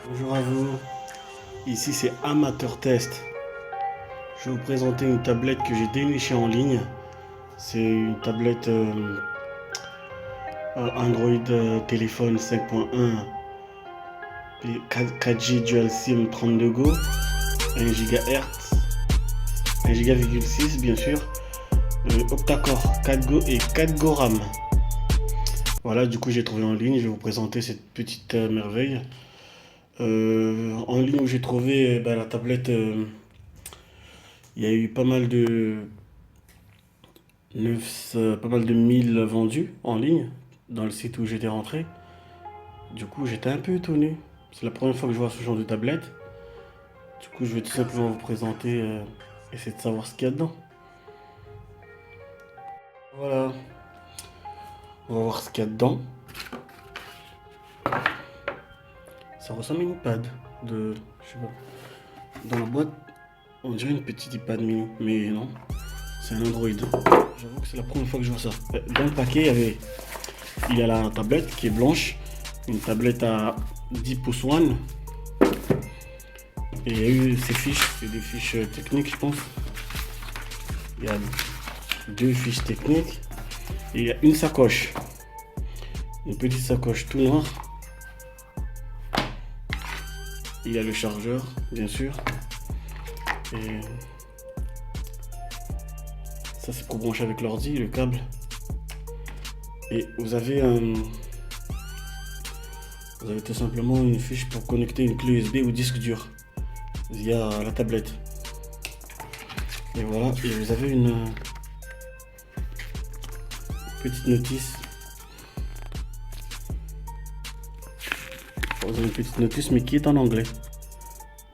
Bonjour à vous, ici c'est Amateur Test. Je vais vous présenter une tablette que j'ai dénichée en ligne. C'est une tablette Android téléphone 5.1 4G Dual SIM 32 Go, 1 GHz, 1,6 Go bien sûr, octa-core 4 Go et 4 Go RAM. Voilà, du coup j'ai trouvé en ligne, je vais vous présenter cette petite merveille. En ligne où j'ai trouvé la tablette, il y a eu pas mal de 1000 vendus en ligne dans le site où j'étais rentré. Du coup, j'étais un peu étonné. C'est la première fois que je vois ce genre de tablette. Du coup, je vais tout simplement vous présenter, essayer de savoir ce qu'il y a dedans. Voilà, on va voir ce qu'il y a dedans. Ça ressemble à une iPad je sais pas. Dans la boîte, on dirait une petite iPad mini, mais non, c'est un Android. J'avoue que c'est la première fois que je vois ça. Dans le paquet, il y a la tablette qui est blanche, une tablette à 10 pouces one. Et il y a eu ces fiches, c'est des fiches techniques, je pense. Il y a 2 fiches techniques. Et il y a une sacoche. Une petite sacoche tout noire. Il y a le chargeur, bien sûr. Et ça, c'est pour brancher avec l'ordi, le câble. Et vous avez tout simplement une fiche pour connecter une clé USB ou disque dur via la tablette. Et voilà, et vous avez une petite notice. Vous avez une petite notice, mais qui est en anglais.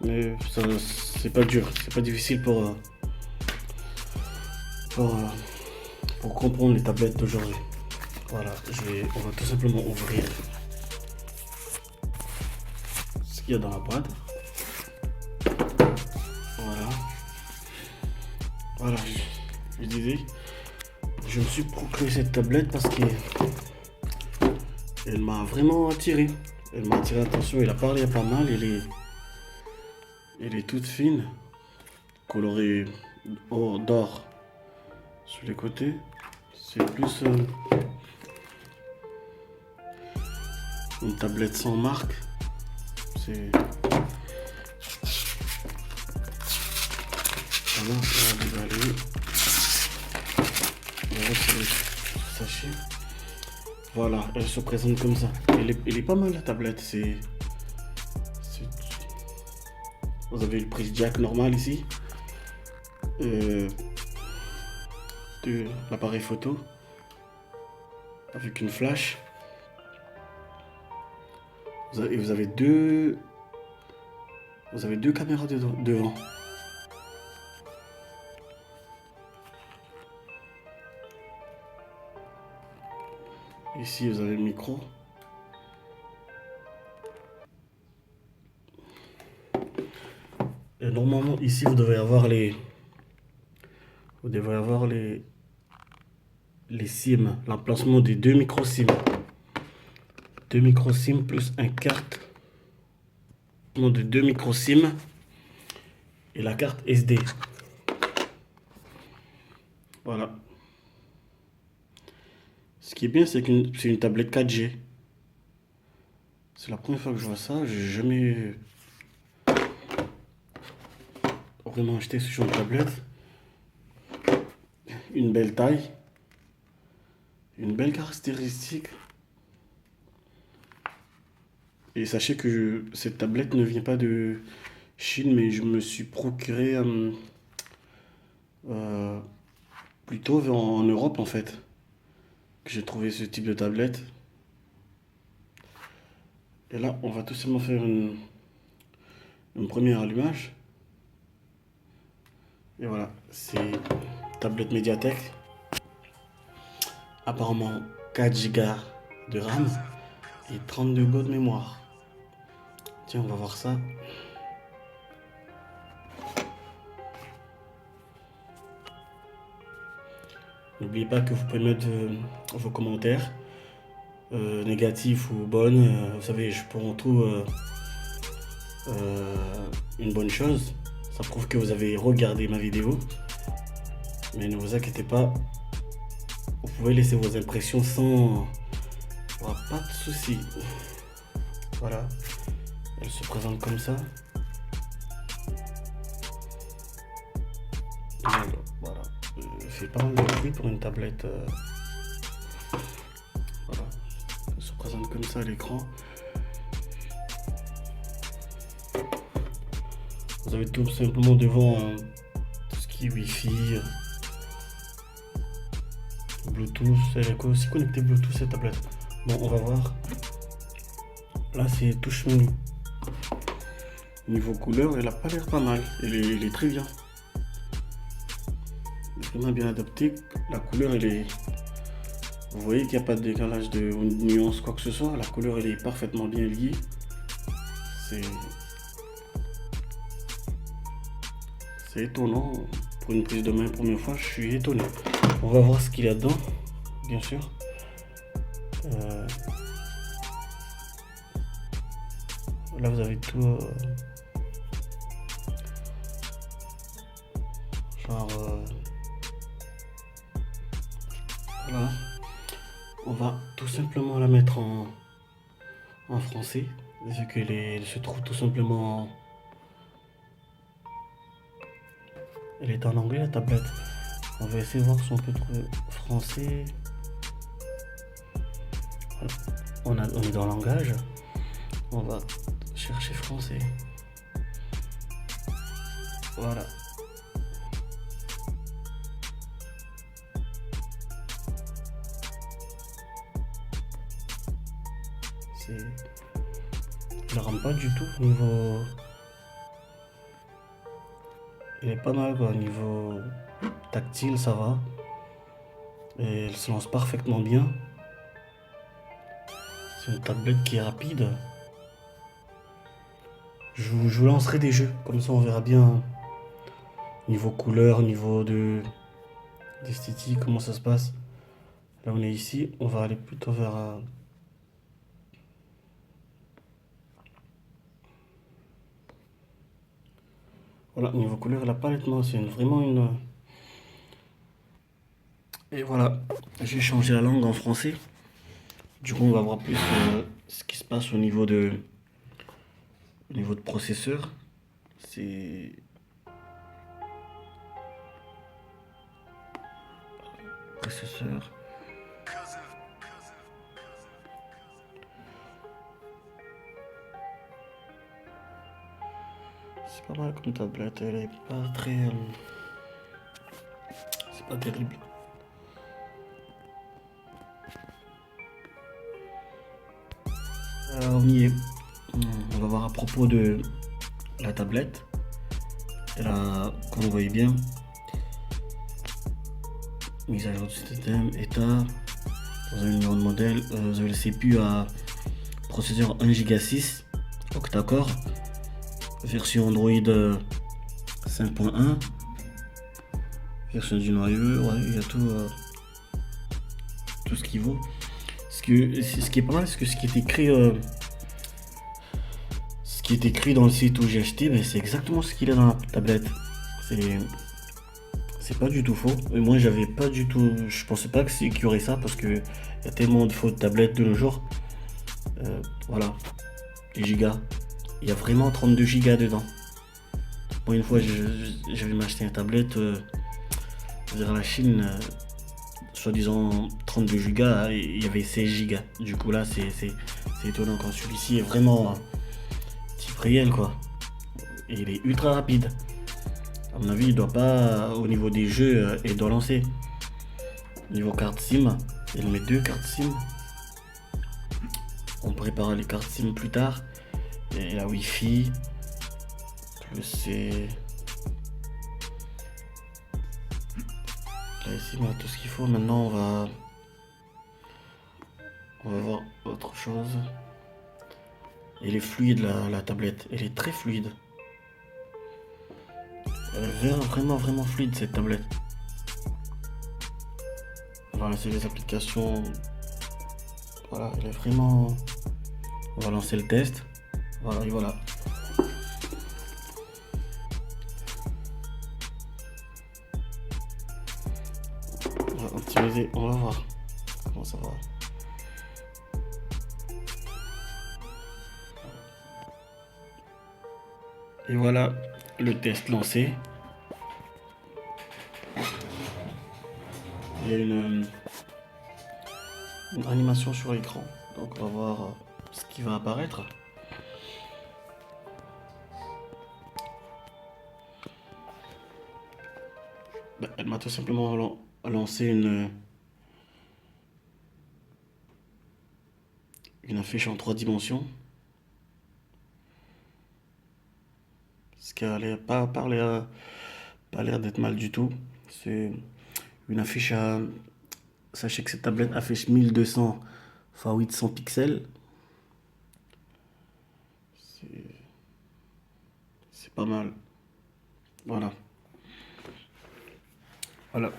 Mais ça, c'est pas dur, c'est pas difficile pour comprendre les tablettes d'aujourd'hui. Voilà, on va tout simplement ouvrir ce qu'il y a dans la boîte. Voilà, je disais, je me suis procuré cette tablette parce qu'elle m'a vraiment attiré. Elle m'a attiré l'attention, elle a parlé pas mal, elle est toute fine, colorée d'or sur les côtés. C'est plus une tablette sans marque. C'est voilà, on va déballer. Voilà, c'est le sachet. Voilà, elle se présente comme ça. Elle est pas mal la tablette. Vous avez le prise jack normal ici. De l'appareil photo. Avec une flash. Vous avez deux caméras devant. Ici, vous avez le micro. Et normalement, ici, vous devez avoir les SIM, l'emplacement des 2 micro SIM. 2 micro SIM plus un carte de 2 micro SIM et la carte SD. Voilà. Ce qui est bien, c'est que c'est une tablette 4G. C'est la première fois que je vois ça. J'ai jamais vraiment acheté ce genre de tablette. Une belle taille. Une belle caractéristique. Et sachez que cette tablette ne vient pas de Chine, mais je me suis procuré plutôt en Europe en fait. Que j'ai trouvé ce type de tablette. Et là, on va tout simplement faire une première allumage. Et voilà, c'est tablette Mediatek. Apparemment 4 Go de RAM et 32 Go de mémoire. Tiens, on va voir ça. N'oubliez pas que vous pouvez mettre vos commentaires. négatif ou bonne, vous savez, je prends tout une bonne chose. Ça prouve que vous avez regardé ma vidéo. Mais ne vous inquiétez pas, vous pouvez laisser vos impressions sans... Il n'y aura pas de souci. Voilà, elle se présente comme ça. Voilà, c'est pas mal de bruit pour une tablette. Voilà, elle se présente comme ça à l'écran. Vous avez tout simplement devant tout ce qui est Wi-Fi, Bluetooth. Elle est aussi connectée Bluetooth cette tablette. Bon, on va voir. Là, c'est touche menu. Niveau couleur, elle a pas l'air pas mal. Elle est très bien. Vraiment bien adapté. La couleur, elle est... Vous voyez qu'il n'y a pas de décalage de nuance, quoi que ce soit. La couleur, elle est parfaitement bien liée. C'est étonnant. Pour une prise de main première fois, je suis étonné. On va voir ce qu'il y a dedans, bien sûr. Là, vous avez tout... voilà. On va tout simplement la mettre en français, vu qu'elle se trouve tout simplement... Elle est en anglais, la tablette. On va essayer de voir si on peut trouver français. Voilà. On est dans le langage. On va chercher français. Voilà. Je ne rame pas du tout niveau... Il est pas mal quoi, niveau tactile ça va. Et elle se lance parfaitement bien. C'est une tablette qui est rapide. Je vous lancerai des jeux, comme ça on verra bien niveau couleur, niveau d'esthétique, comment ça se passe. Là on est ici, on va aller plutôt vers... Voilà, niveau couleur, la palette, non, c'est vraiment une... Et voilà, j'ai changé la langue en français. Du coup, on va voir plus ce qui se passe au niveau de processeur. C'est... Processeur. C'est pas mal comme tablette, elle est pas très... c'est pas terrible. On y est. On va voir à propos de la tablette. Elle a, comme vous voyez bien, mise à jour du système, état, vous avez le numéro de modèle, vous avez le CPU à processeur 1,6 Go octa-core, version Android 5.1, version du noyau, ouais, il y a tout ce qu'il vaut. Ce qui est pas mal, c'est que ce qui est écrit dans le site où j'ai acheté, ben, c'est exactement ce qu'il y a dans la tablette. C'est pas du tout faux. Et moi, j'avais pas du tout, je pensais pas qu'il y aurait ça parce que il y a tellement de fautes de tablettes de nos jours. Voilà, les gigas. Il y a vraiment 32 gigas dedans. Moi, une fois, je vais m'acheter une tablette vers la Chine. Soi-disant 32 gigas, il y avait 16 gigas. Du coup là c'est étonnant quand celui-ci est vraiment type réel quoi. Et il est ultra rapide. À mon avis il doit pas, au niveau des jeux, il doit lancer. Niveau carte SIM, il met 2 cartes SIM. On préparera les cartes SIM plus tard. Et la Wi-Fi. C'est... Là ici on a tout ce qu'il faut. Maintenant on va voir autre chose. Elle est fluide la tablette. Elle est très fluide. Elle est vraiment fluide cette tablette. On va laisser les applications Voilà, il est vraiment... On va lancer le test. Voilà, et voilà. On va optimiser, on va voir comment ça va. Et voilà le test lancé. Il y a une animation sur l'écran. Donc on va voir ce qui va apparaître. Elle m'a tout simplement lancé une affiche en 3 dimensions. Ce qui a pas l'air d'être mal du tout. C'est une affiche à... Sachez que cette tablette affiche 1200 x 800 pixels. C'est pas mal. Voilà. Voilà.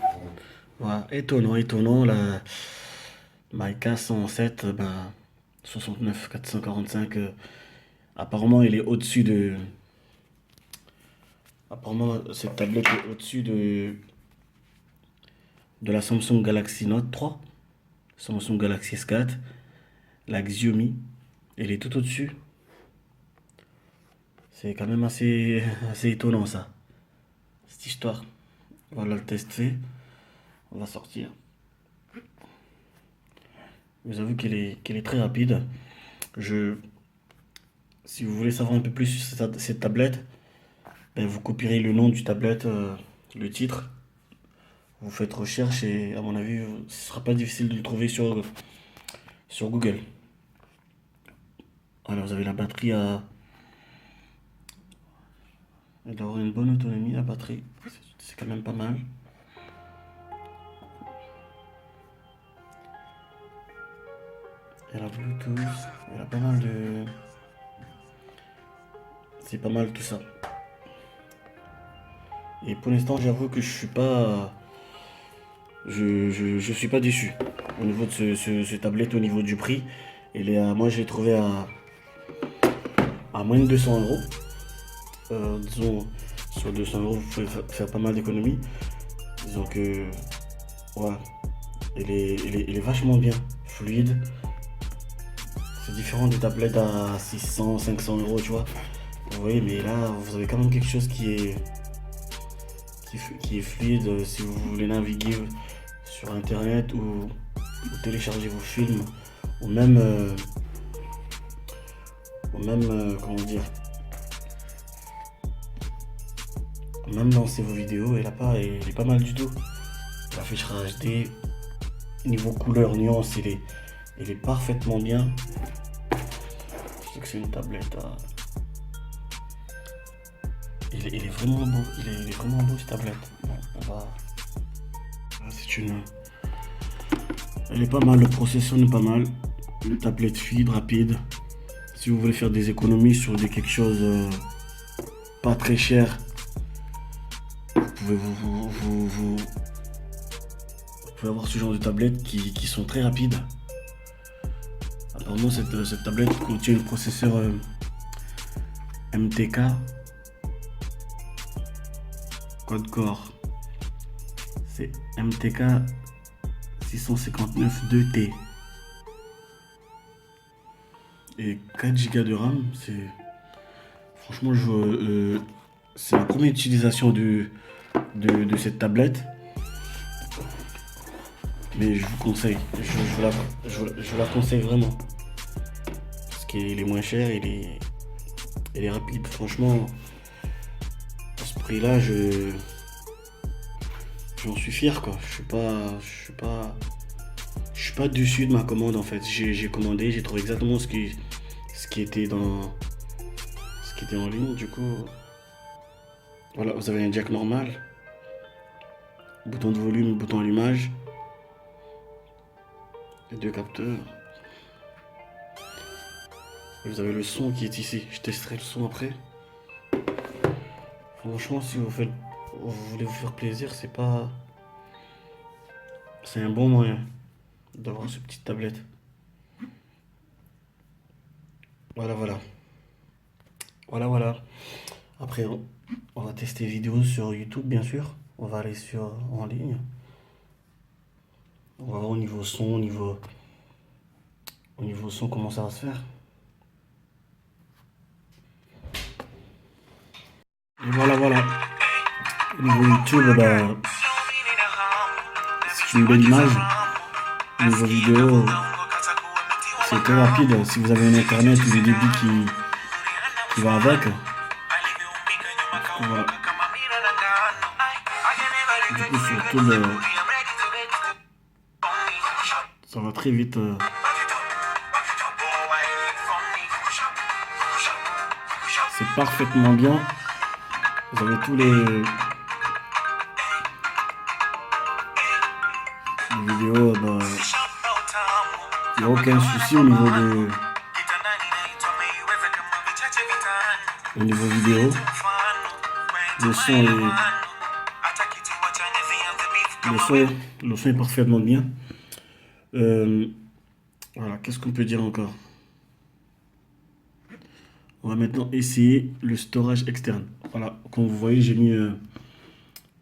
Voilà. Étonnant. La Mica 107, 69 445. Apparemment, il est au-dessus de... Apparemment, cette tablette est au-dessus de la Samsung Galaxy Note 3, Samsung Galaxy S4, la Xiaomi, elle est tout au-dessus. C'est quand même assez étonnant ça, cette histoire. Voilà le test fait, on va sortir. Vous avez qu'elle est très rapide. Si vous voulez savoir un peu plus sur cette tablette, vous copierez le nom du tablette, le titre. Vous faites recherche et à mon avis, ce sera pas difficile de le trouver sur Google. Alors vous avez la batterie elle doit avoir une bonne autonomie, la batterie. C'est quand même pas mal. Elle a Bluetooth, elle a pas mal de... C'est pas mal tout ça. Et pour l'instant, j'avoue que je suis pas... Je suis pas déçu au niveau de ce tablette, au niveau du prix. Moi, je l'ai trouvé à moins de 200 euros. Disons, sur 200 euros, vous pouvez faire pas mal d'économies. Disons que, voilà, elle est vachement bien, fluide. C'est différent des tablettes à 600, 500 euros, tu vois. Vous voyez, mais là, vous avez quand même quelque chose qui est fluide. Si vous voulez naviguer sur internet ou télécharger vos films, ou même comment dire, même lancer vos vidéos, elle est pas mal du tout. L'affichera HD, niveau couleur, nuance, elle est parfaitement bien. Je sais que c'est une tablette il est vraiment beau, il est vraiment beau cette tablette. Bon, elle est pas mal, le processeur est pas mal, une tablette fluide, rapide. Si vous voulez faire des économies sur quelque chose pas très cher, vous pouvez avoir ce genre de tablettes qui sont très rapides. Apparemment, cette tablette contient le processeur MTK quad-core. C'est MTK 659 2T. Et 4 Go de RAM. Franchement, c'est la première utilisation de cette tablette. Mais je vous conseille, je la conseille vraiment. Parce qu'elle est moins chère, elle est rapide. Franchement, à ce prix-là, j'en suis fier quoi. Je suis pas déçu de ma commande en fait. J'ai commandé, j'ai trouvé exactement ce qui était en ligne. Du coup, voilà, vous avez un jack normal, bouton de volume, bouton allumage. Les 2 capteurs. Et vous avez le son qui est ici. Je testerai le son après. Franchement, si vous voulez vous faire plaisir, c'est un bon moyen d'avoir cette petite tablette. Voilà, voilà. Voilà, voilà. Après, on va tester vidéo sur YouTube, bien sûr. On va aller sur en ligne. On va voir au niveau son, au niveau son, comment ça va se faire. Et voilà, voilà. Au niveau YouTube, bah, c'est une belle image. Au niveau vidéo, c'est très rapide. Si vous avez un internet, le débit qui va avec. Voilà. Du coup, sur YouTube, ça va très vite. C'est parfaitement bien. Vous avez tous les vidéos. Bah, il n'y a aucun souci au niveau vidéo. Le son est parfaitement bien. Voilà, qu'est-ce qu'on peut dire encore? On va maintenant essayer le storage externe. Voilà, comme vous voyez, j'ai mis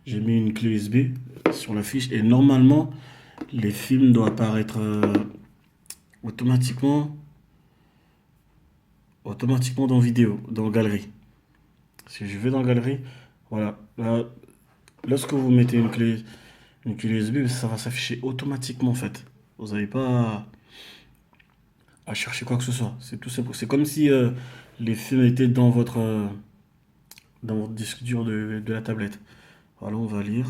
une clé USB sur la fiche et normalement, les films doivent apparaître automatiquement dans vidéo, dans galerie. Si je vais dans galerie, voilà. Là, lorsque vous mettez une clé USB, ça va s'afficher automatiquement en fait. Vous n'avez pas à chercher quoi que ce soit. C'est tout simple. C'est comme si les films étaient dans votre disque dur de la tablette. Voilà, on va lire.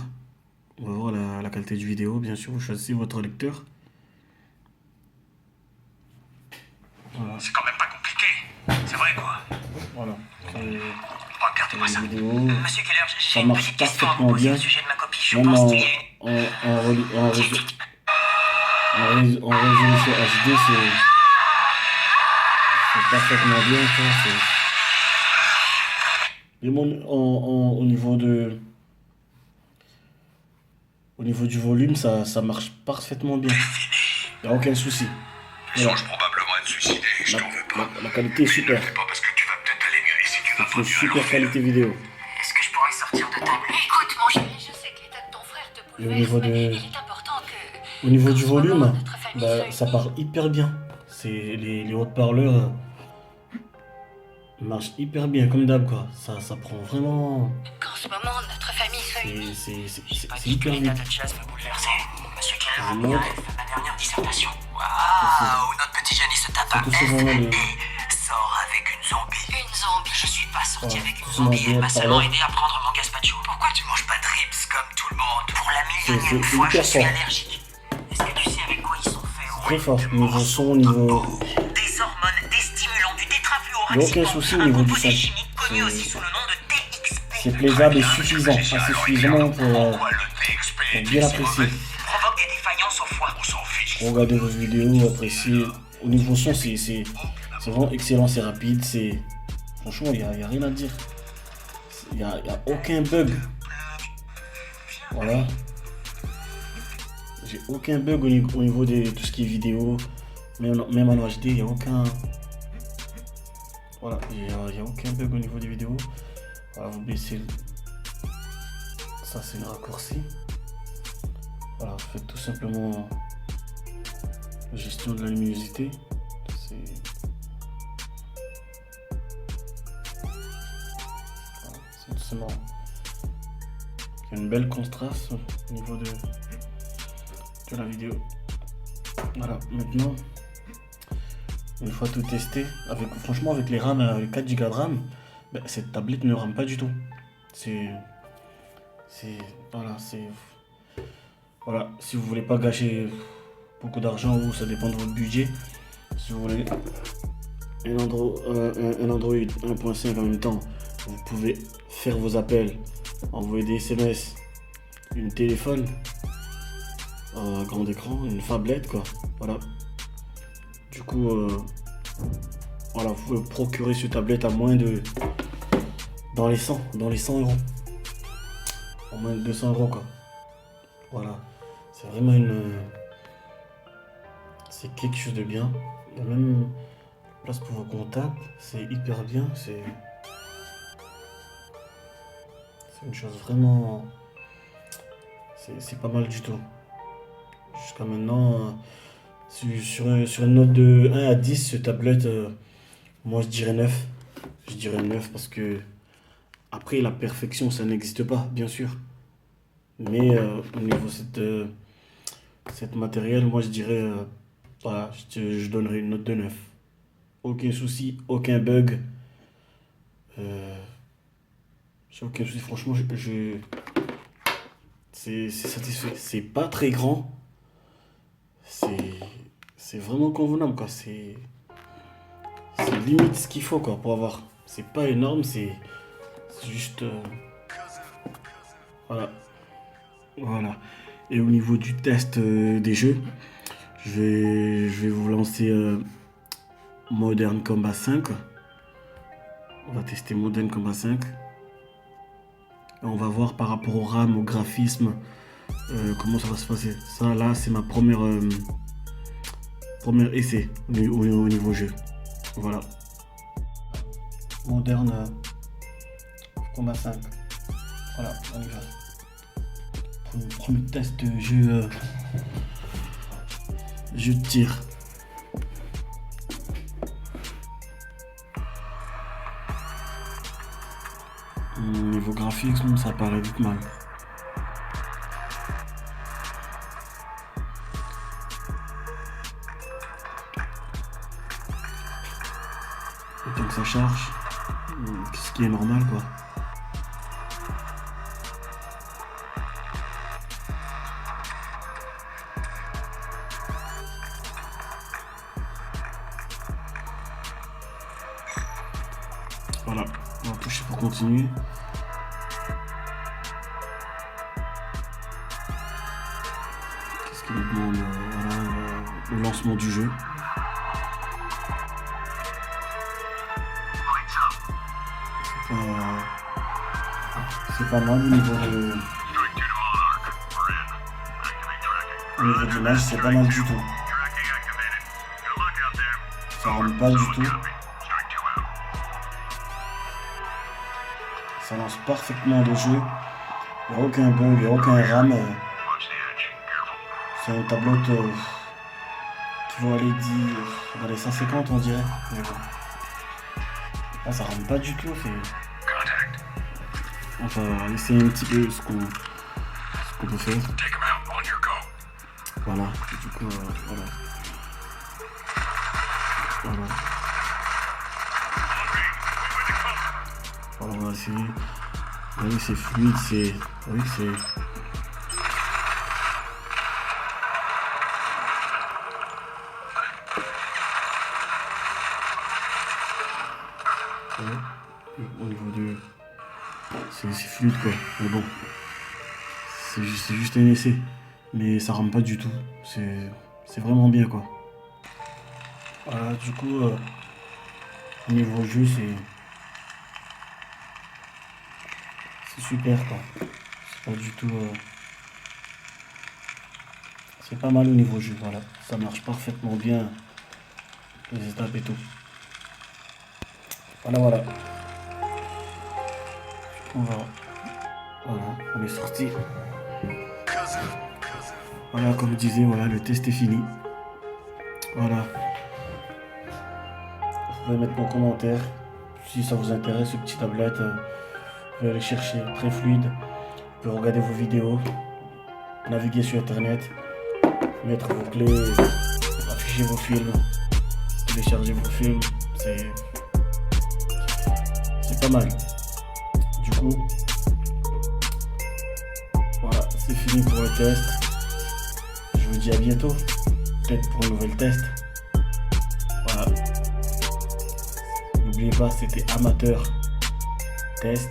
On va voir la qualité du vidéo. Bien sûr, vous choisissez votre lecteur. Voilà. C'est quand même pas compliqué. C'est vrai quoi. Voilà. Regardez-moi ça. Vidéo. Monsieur Keller, j'ai une petite question à vous parfaitement poser bien. au sujet de ma copie. Je Même pense qu'il y a en résolution HD, c'est parfaitement bien. Ça, et au niveau du volume, ça marche parfaitement bien. Il n'y a aucun souci. Il songe probablement à te suicider. Je t'en veux pas. La qualité est super. Pas parce que tu vas peut-être aller mieux si tu vas C'est une super qualité vidéo. Est-ce que je pourrais sortir de ta bulle? Écoute, mon chéri, je sais que l'état de ton frère te Et bouleverse, mais il est important que... au niveau du qu'en ce moment, volume, notre famille bah, soit ça unie. part hyper bien. C'est les haute-parleurs marchent hyper bien, comme d'hab, quoi. Ça prend vraiment. Qu'en ce moment, notre famille soit unie. C'est hyper L'état vite. de Chaz me bouleverser. Monsieur Keller Je a mis montre. à F ma dernière dissertation. Waouh, notre petit génie se tape C'est un tout F simplement le. et sort avec une zombie. Une zombie. Je suis pas sorti Voilà, avec une tout zombie, simplement elle m'a bien seulement parlé. aidé à prendre mon gazpacho. Pourquoi tu manges pas de ribs comme tout le monde? Pour la C'est millionième fois, je hyper suis fort. allergique. Est-ce que tu sais avec quoi ils sont faits? Très fort. Niveau son, niveau. Des hormones, des stimulants, du Il n'y a tétrafluoroxycone, aucun souci au un niveau du composé son. chimique connu aussi sous le nom de TXP. C'est plaisable et suffisant. Assez suffisamment pour bien apprécier. Provoque des défaillances au foie. On s'en fiche. Regardez vos vidéos, appréciez. Au niveau son, c'est vraiment excellent, c'est rapide. Franchement, il n'y a rien à dire. Il n'y a aucun bug. Voilà. J'ai aucun bug au niveau de tout ce qui est vidéo. Même en HD, il n'y a aucun. Voilà, il n'y a aucun bug au niveau des vidéos. Voilà, vous baissez. Ça, c'est le raccourci. Voilà, vous faites tout simplement gestion de la luminosité. C'est tout simplement. Il y a une belle contraste au niveau de la vidéo. Voilà, maintenant, une fois tout testé, franchement, avec les RAM, avec 4 Go de RAM, ben, cette tablette ne rame pas du tout. Voilà, si vous voulez pas gâcher beaucoup d'argent ou ça dépend de votre budget, si vous voulez un Android 1.5 en même temps, vous pouvez faire vos appels, envoyer des SMS, une téléphone, grand écran, une phablette quoi. Voilà. Du coup, voilà, vous pouvez procurer cette tablette à moins de dans les 100 euros, à moins de 200 euros quoi. Voilà, c'est vraiment c'est quelque chose de bien. Il y a même place pour vos contacts, c'est hyper bien, c'est une chose vraiment, c'est pas mal du tout. Jusqu'à maintenant, sur une note de 1 à 10, cette tablette, moi je dirais 9. Je dirais 9 parce que après la perfection ça n'existe pas, bien sûr. Mais au niveau de cette matériel, moi je dirais, voilà, je donnerais une note de 9. Aucun souci, aucun bug. J'ai aucun souci, franchement, c'est satisfait. C'est pas très grand. C'est vraiment convenable, quoi. C'est limite ce qu'il faut, quoi, pour avoir. C'est pas énorme, c'est juste. Voilà. Voilà. Et au niveau du test des jeux, je vais vous lancer Modern Combat 5. On va tester Modern Combat 5. Et on va voir par rapport au RAM, au graphisme, comment ça va se passer. Ça, là, c'est ma première essai au niveau jeu. Voilà. Modern Combat 5. Voilà, on y va. Premier test de jeu de tir. Niveau graphique, ça paraît vite mal. Autant que ça charge, ce qui est normal, quoi. Voilà, on va toucher pour continuer. Qu'est-ce qu'il nous demande? Voilà, le lancement du jeu. C'est pas mal au niveau de l'image, c'est pas mal du tout. Ça rentre pas du tout. Ça lance parfaitement le jeu. Il n'y a aucun bug, il n'y a aucun RAM. C'est un tableau qui va aller dans les 150, on dirait. Mais bon. Là, ça rentre pas du tout. On va essayer un petit peu ce qu'on peut faire. Voilà, du coup, voilà. Voilà. Alors, on va essayer. Oui, c'est fluide, c'est. Oui, c'est. Ouais. Au niveau de. C'est fluide, quoi. Mais bon. C'est juste un essai. Mais ça rame pas du tout. C'est vraiment bien, quoi. Voilà, du coup, au niveau jeu, c'est super, quoi. C'est pas du tout. C'est pas mal au niveau jeu, voilà. Ça marche parfaitement bien. Les étapes et tout. Voilà. Voilà, on est sorti. Voilà, comme je disais, voilà, le test est fini. Voilà. Vous pouvez mettre vos commentaires. Si ça vous intéresse, ce petit tablette, vous pouvez aller chercher, très fluide. Vous pouvez regarder vos vidéos, naviguer sur internet, mettre vos clés, afficher vos films, télécharger vos films. C'est pas mal. Du coup, voilà, c'est fini pour le test. Je vous dis à bientôt, peut-être pour un nouvel test. Voilà. N'oubliez pas, c'était amateur test.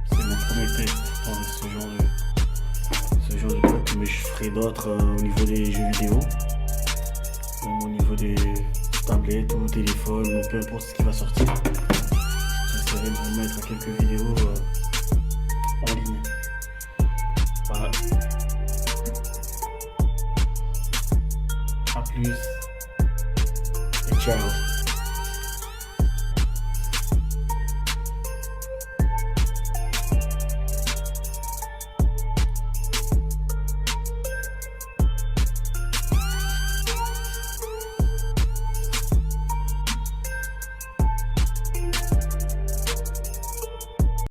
C'est mon premier test dans ce genre de truc, mais je ferai d'autres au niveau des jeux vidéo, même au niveau des tablettes ou téléphones, ou peu importe ce qui va sortir. J'essaierai de vous mettre quelques vidéos en ligne. Voilà. A plus et ciao.